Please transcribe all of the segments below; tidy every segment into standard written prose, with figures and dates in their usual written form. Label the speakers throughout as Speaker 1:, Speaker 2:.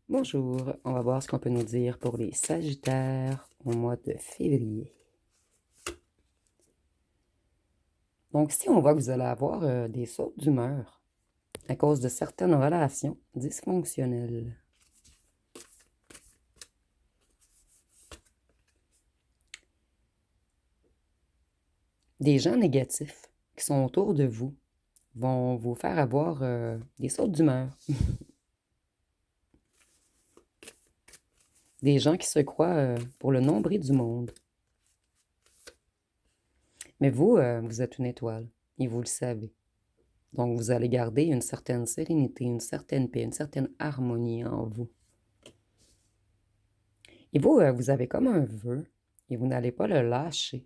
Speaker 1: Bonjour, on va voir ce qu'on peut nous dire pour les Sagittaires au mois de février. Donc, si on voit que vous allez avoir des sautes d'humeur à cause de certaines relations dysfonctionnelles. Des gens négatifs qui sont autour de vous vont vous faire avoir des sautes d'humeur. Des gens qui se croient pour le nombril du monde. Mais vous, vous êtes une étoile et vous le savez. Donc, vous allez garder une certaine sérénité, une certaine paix, une certaine harmonie en vous. Et vous, vous avez comme un vœu et vous n'allez pas le lâcher.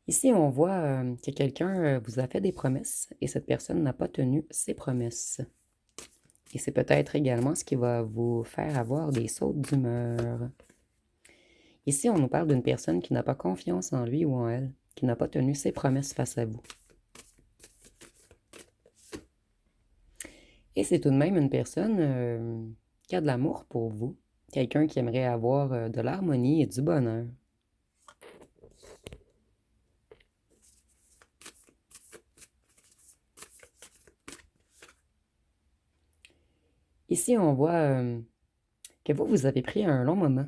Speaker 1: Ici, on voit que quelqu'un vous a fait des promesses et cette personne n'a pas tenu ses promesses. Et c'est peut-être également ce qui va vous faire avoir des sautes d'humeur. Ici, on nous parle d'une personne qui n'a pas confiance en lui ou en elle, qui n'a pas tenu ses promesses face à vous. Et c'est tout de même une personne qui a de l'amour pour vous, quelqu'un qui aimerait avoir de l'harmonie et du bonheur. Ici, on voit que vous avez pris un long moment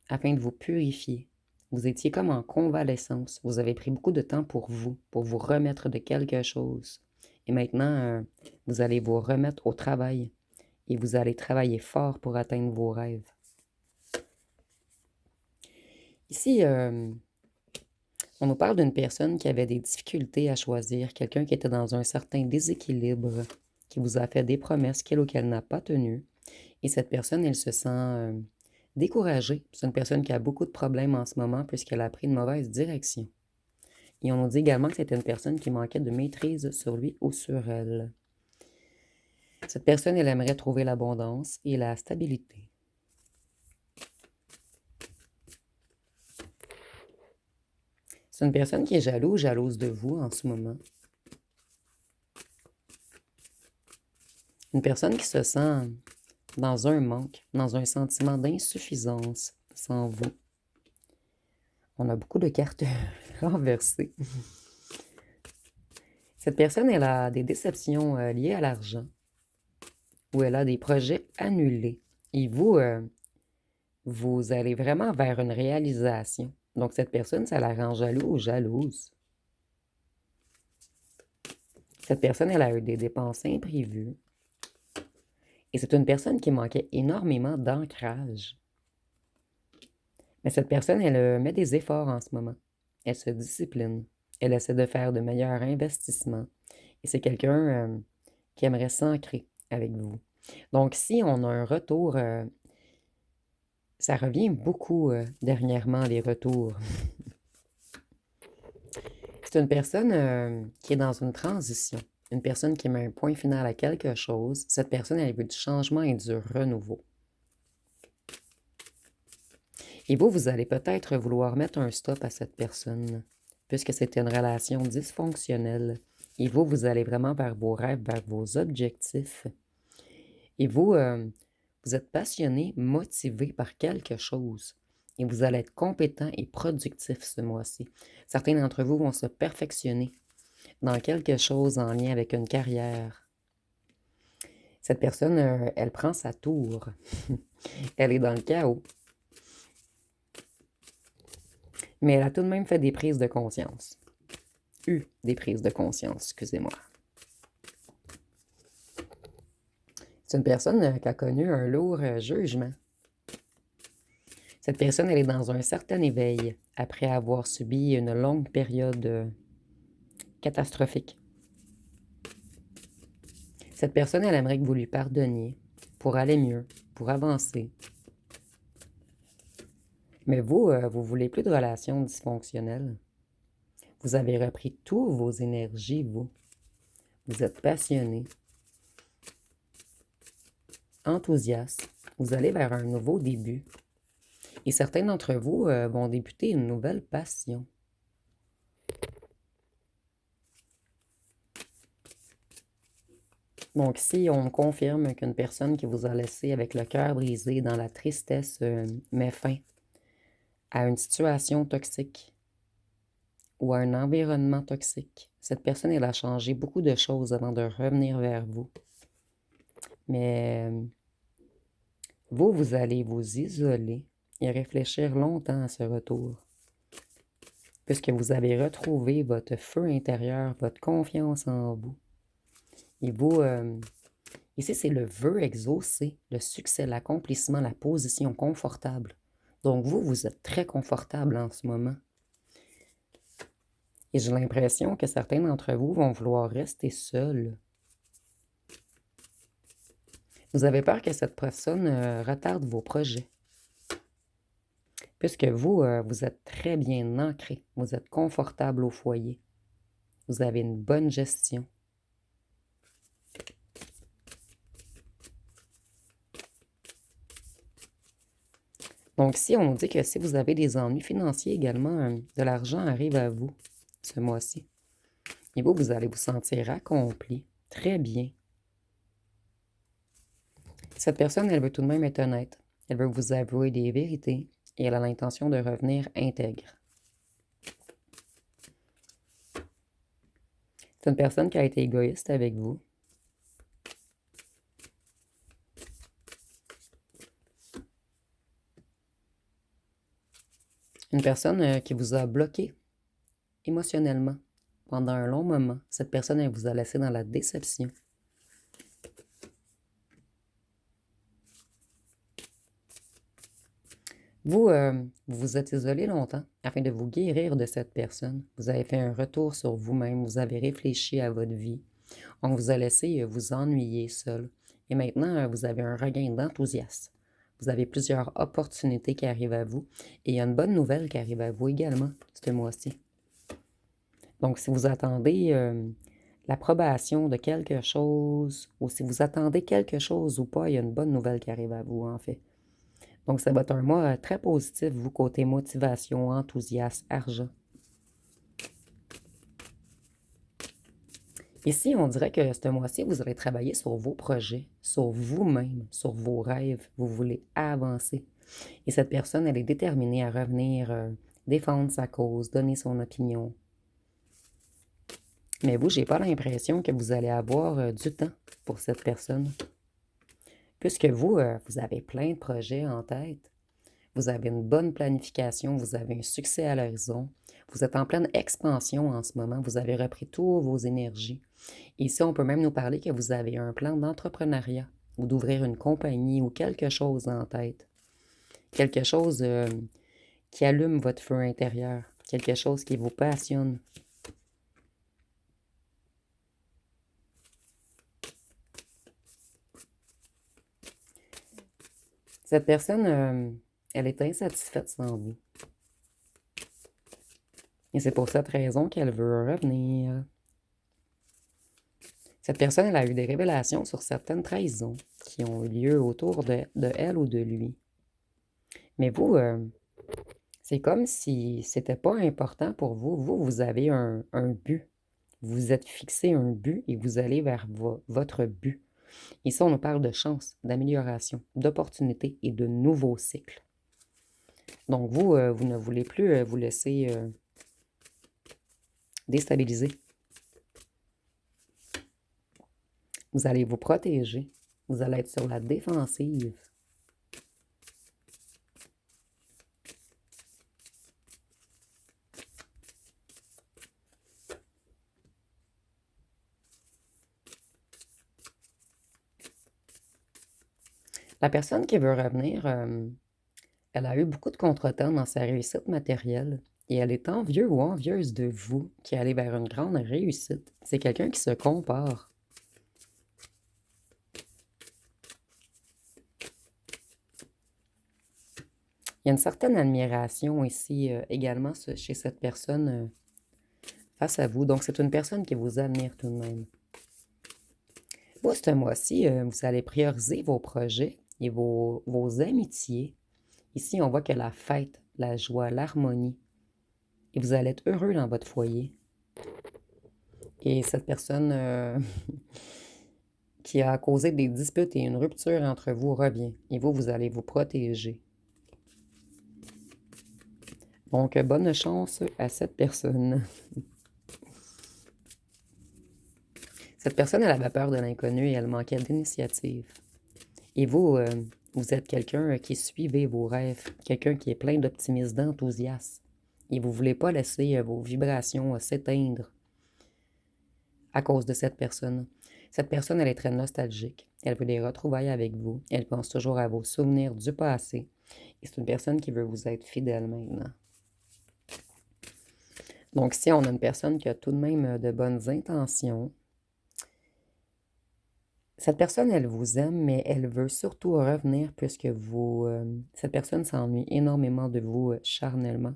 Speaker 1: afin de vous purifier. Vous étiez comme en convalescence. Vous avez pris beaucoup de temps pour vous remettre de quelque chose. Et maintenant, vous allez vous remettre au travail et vous allez travailler fort pour atteindre vos rêves. Ici, on nous parle d'une personne qui avait des difficultés à choisir, quelqu'un qui était dans un certain déséquilibre, qui vous a fait des promesses qu'elle ou qu'elle n'a pas tenues. Et cette personne, elle se sent découragée. C'est une personne qui a beaucoup de problèmes en ce moment puisqu'elle a pris une mauvaise direction. Et on nous dit également que c'était une personne qui manquait de maîtrise sur lui ou sur elle. Cette personne, elle aimerait trouver l'abondance et la stabilité. C'est une personne qui est jalouse de vous en ce moment. Une personne qui se sent dans un manque, dans un sentiment d'insuffisance sans vous. On a beaucoup de cartes renversées. Cette personne, elle a des déceptions liées à l'argent ou elle a des projets annulés. Et vous, vous allez vraiment vers une réalisation. Donc, cette personne, ça la rend jaloux ou jalouse. Cette personne, elle a eu des dépenses imprévues. Et c'est une personne qui manquait énormément d'ancrage. Mais cette personne, elle met des efforts en ce moment. Elle se discipline. Elle essaie de faire de meilleurs investissements. Et c'est quelqu'un qui aimerait s'ancrer avec vous. Donc, si on a un retour, ça revient beaucoup dernièrement, les retours. C'est une personne qui est dans une transition. Une personne qui met un point final à quelque chose. Cette personne, elle veut du changement et du renouveau. Et vous, vous allez peut-être vouloir mettre un stop à cette personne, puisque c'est une relation dysfonctionnelle. Et vous, vous allez vraiment vers vos rêves, vers vos objectifs. Et vous, vous êtes passionné, motivé par quelque chose. Et vous allez être compétent et productif ce mois-ci. Certains d'entre vous vont se perfectionner dans quelque chose en lien avec une carrière. Cette personne, elle prend sa tour. Elle est dans le chaos. Mais elle a tout de même fait des prises de conscience. Des prises de conscience, excusez-moi. C'est une personne qui a connu un lourd jugement. Cette personne, elle est dans un certain éveil après avoir subi une longue période catastrophique. Cette personne, elle aimerait que vous lui pardonniez pour aller mieux, pour avancer. Mais vous, vous voulez plus de relations dysfonctionnelles. Vous avez repris toutes vos énergies, vous. Vous êtes passionné, enthousiaste. Vous allez vers un nouveau début. Et certains d'entre vous vont débuter une nouvelle passion. Donc, si on me confirme qu'une personne qui vous a laissé avec le cœur brisé dans la tristesse met fin à une situation toxique ou à un environnement toxique, cette personne, elle a changé beaucoup de choses avant de revenir vers vous. Mais vous, vous allez vous isoler et réfléchir longtemps à ce retour, puisque vous avez retrouvé votre feu intérieur, votre confiance en vous. Et vous, ici, c'est le vœu exaucé, le succès, l'accomplissement, la position confortable. Donc vous, vous êtes très confortable en ce moment. Et j'ai l'impression que certains d'entre vous vont vouloir rester seuls. Vous avez peur que cette personne retarde vos projets. Puisque vous, vous êtes très bien ancré. Vous êtes confortable au foyer. Vous avez une bonne gestion. Donc, si on dit que si vous avez des ennuis financiers également, de l'argent arrive à vous ce mois-ci. Et vous, vous allez vous sentir accompli, très bien. Cette personne, elle veut tout de même être honnête. Elle veut vous avouer des vérités et elle a l'intention de revenir intègre. C'est une personne qui a été égoïste avec vous. Une personne qui vous a bloqué émotionnellement pendant un long moment. Cette personne, elle vous a laissé dans la déception. Vous, vous vous êtes isolé longtemps afin de vous guérir de cette personne. Vous avez fait un retour sur vous-même, vous avez réfléchi à votre vie. On vous a laissé vous ennuyer seul. Et maintenant, vous avez un regain d'enthousiasme. Vous avez plusieurs opportunités qui arrivent à vous. Et il y a une bonne nouvelle qui arrive à vous également ce mois-ci. Donc, si vous attendez l'approbation de quelque chose, ou si vous attendez quelque chose ou pas, il y a une bonne nouvelle qui arrive à vous, en fait. Donc, ça va être un mois très positif, vous, côté motivation, enthousiasme, argent. Ici, on dirait que ce mois-ci, vous allez travailler sur vos projets, sur vous-même, sur vos rêves. Vous voulez avancer. Et cette personne, elle est déterminée à revenir défendre sa cause, donner son opinion. Mais vous, j'ai pas l'impression que vous allez avoir du temps pour cette personne. Puisque vous, vous avez plein de projets en tête. Vous avez une bonne planification, vous avez un succès à l'horizon. Vous êtes en pleine expansion en ce moment. Vous avez repris toutes vos énergies. Ici, on peut même nous parler que vous avez un plan d'entrepreneuriat ou d'ouvrir une compagnie ou quelque chose en tête. Quelque chose qui allume votre feu intérieur. Quelque chose qui vous passionne. Cette personne, elle est insatisfaite sans vous. Et c'est pour cette raison qu'elle veut revenir. Cette personne, elle a eu des révélations sur certaines trahisons qui ont eu lieu autour de elle ou de lui. Mais vous, c'est comme si c'était pas important pour vous. Vous, vous avez un but. Vous vous êtes fixé un but et vous allez vers votre but. Ici, on nous parle de chance, d'amélioration, d'opportunités et de nouveaux cycles. Donc, vous, vous ne voulez plus vous laisser déstabiliser. Vous allez vous protéger. Vous allez être sur la défensive. La personne qui veut revenir, elle a eu beaucoup de contretemps dans sa réussite matérielle et elle est envieux ou envieuse de vous qui allez vers une grande réussite. C'est quelqu'un qui se compare. Il y a une certaine admiration ici également chez cette personne face à vous. Donc, c'est une personne qui vous admire tout de même. Vous, ce mois-ci, vous allez prioriser vos projets et vos amitiés Ici, on voit que la fête, la joie, l'harmonie, et vous allez être heureux dans votre foyer. Et cette personne qui a causé des disputes et une rupture entre vous revient. Et vous allez vous protéger. Donc, bonne chance à cette personne. Cette personne, elle avait peur de l'inconnu et elle manquait d'initiative. Et vous êtes quelqu'un qui suivez vos rêves, quelqu'un qui est plein d'optimisme, d'enthousiasme. Et vous ne voulez pas laisser vos vibrations s'éteindre à cause de cette personne. Cette personne, elle est très nostalgique. Elle veut des retrouvailles avec vous. Elle pense toujours à vos souvenirs du passé. Et c'est une personne qui veut vous être fidèle maintenant. Donc, si on a une personne qui a tout de même de bonnes intentions, cette personne, elle vous aime, mais elle veut surtout revenir puisque cette personne s'ennuie énormément de vous charnellement.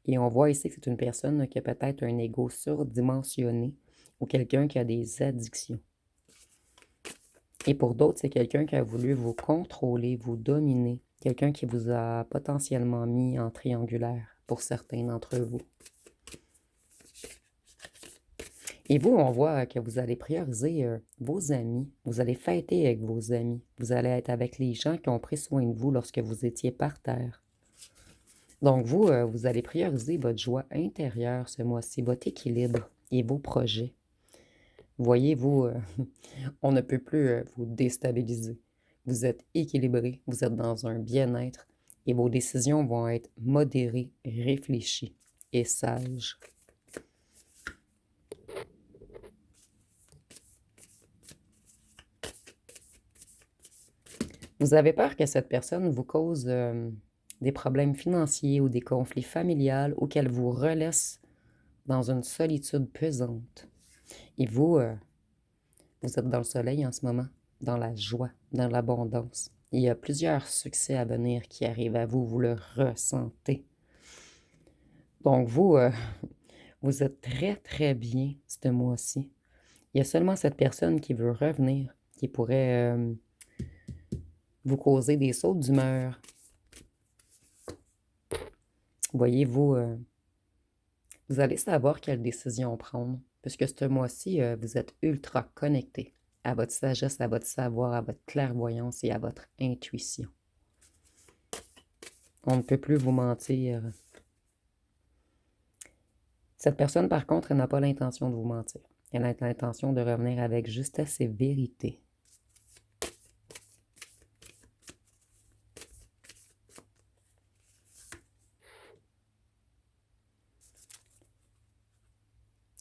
Speaker 1: Et on voit ici que c'est une personne qui a peut-être un ego surdimensionné ou quelqu'un qui a des addictions. Et pour d'autres, c'est quelqu'un qui a voulu vous contrôler, vous dominer, quelqu'un qui vous a potentiellement mis en triangulaire pour certains d'entre vous. Et vous, on voit que vous allez prioriser vos amis, vous allez fêter avec vos amis, vous allez être avec les gens qui ont pris soin de vous lorsque vous étiez par terre. Donc vous allez prioriser votre joie intérieure ce mois-ci, votre équilibre et vos projets. Voyez-vous, on ne peut plus vous déstabiliser. Vous êtes équilibré, vous êtes dans un bien-être et vos décisions vont être modérées, réfléchies et sages. Vous avez peur que cette personne vous cause des problèmes financiers ou des conflits familiaux ou qu'elle vous relaisse dans une solitude pesante. Et vous êtes dans le soleil en ce moment, dans la joie, dans l'abondance. Il y a plusieurs succès à venir qui arrivent à vous, vous le ressentez. Donc vous êtes très, très bien ce mois-ci. Il y a seulement cette personne qui veut revenir, qui pourrait vous causer des sauts d'humeur. Voyez-vous, vous allez savoir quelle décision prendre, puisque ce mois-ci, vous êtes ultra connecté à votre sagesse, à votre savoir, à votre clairvoyance et à votre intuition. On ne peut plus vous mentir. Cette personne, par contre, elle n'a pas l'intention de vous mentir. Elle a l'intention de revenir avec justesse et vérité.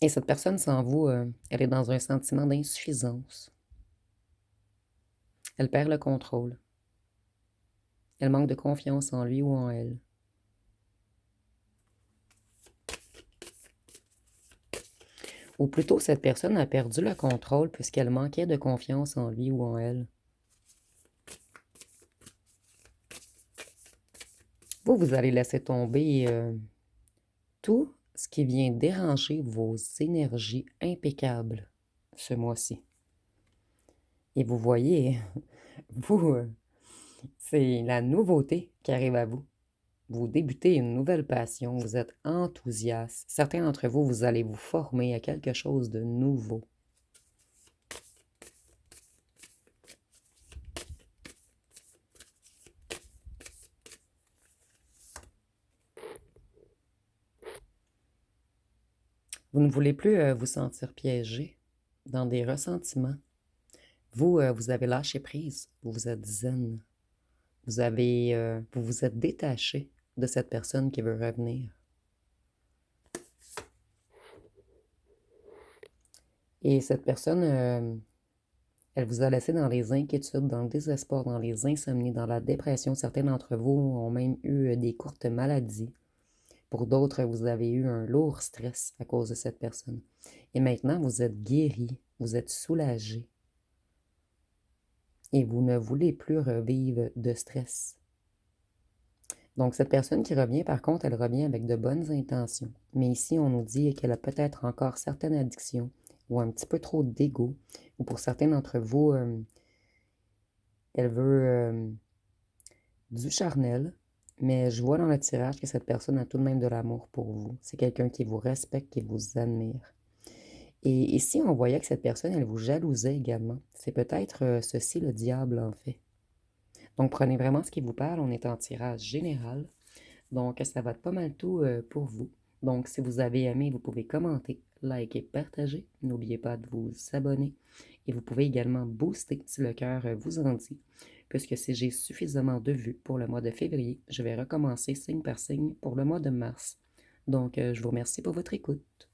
Speaker 1: Et cette personne, sans vous, elle est dans un sentiment d'insuffisance. Elle perd le contrôle. Elle manque de confiance en lui ou en elle. Ou plutôt, cette personne a perdu le contrôle puisqu'elle manquait de confiance en lui ou en elle. Vous allez laisser tomber tout ce qui vient déranger vos énergies impeccables ce mois-ci. Et vous voyez, c'est la nouveauté qui arrive à vous. Vous débutez une nouvelle passion, vous êtes enthousiaste. Certains d'entre vous, vous allez vous former à quelque chose de nouveau. Vous ne voulez plus vous sentir piégé dans des ressentiments. Vous avez lâché prise, vous vous êtes zen. Vous vous êtes détaché de cette personne qui veut revenir. Et cette personne, elle vous a laissé dans les inquiétudes, dans le désespoir, dans les insomnies, dans la dépression. Certains d'entre vous ont même eu des courtes maladies. Pour d'autres, vous avez eu un lourd stress à cause de cette personne. Et maintenant, vous êtes guéri, vous êtes soulagé. Et vous ne voulez plus revivre de stress. Donc, cette personne qui revient, par contre, elle revient avec de bonnes intentions. Mais ici, on nous dit qu'elle a peut-être encore certaines addictions ou un petit peu trop d'ego. Ou pour certains d'entre vous, elle veut du charnel, Mais je vois dans le tirage que cette personne a tout de même de l'amour pour vous. C'est quelqu'un qui vous respecte, qui vous admire. Et ici, on voyait que cette personne, elle vous jalousait également. C'est peut-être ceci le diable, en fait. Donc, prenez vraiment ce qui vous parle. On est en tirage général. Donc, ça va être pas mal tout pour vous. Donc, si vous avez aimé, vous pouvez commenter, liker, partager. N'oubliez pas de vous abonner. Et vous pouvez également booster si le cœur vous en dit. Puisque si j'ai suffisamment de vues pour le mois de février, je vais recommencer signe par signe pour le mois de mars. Donc, je vous remercie pour votre écoute.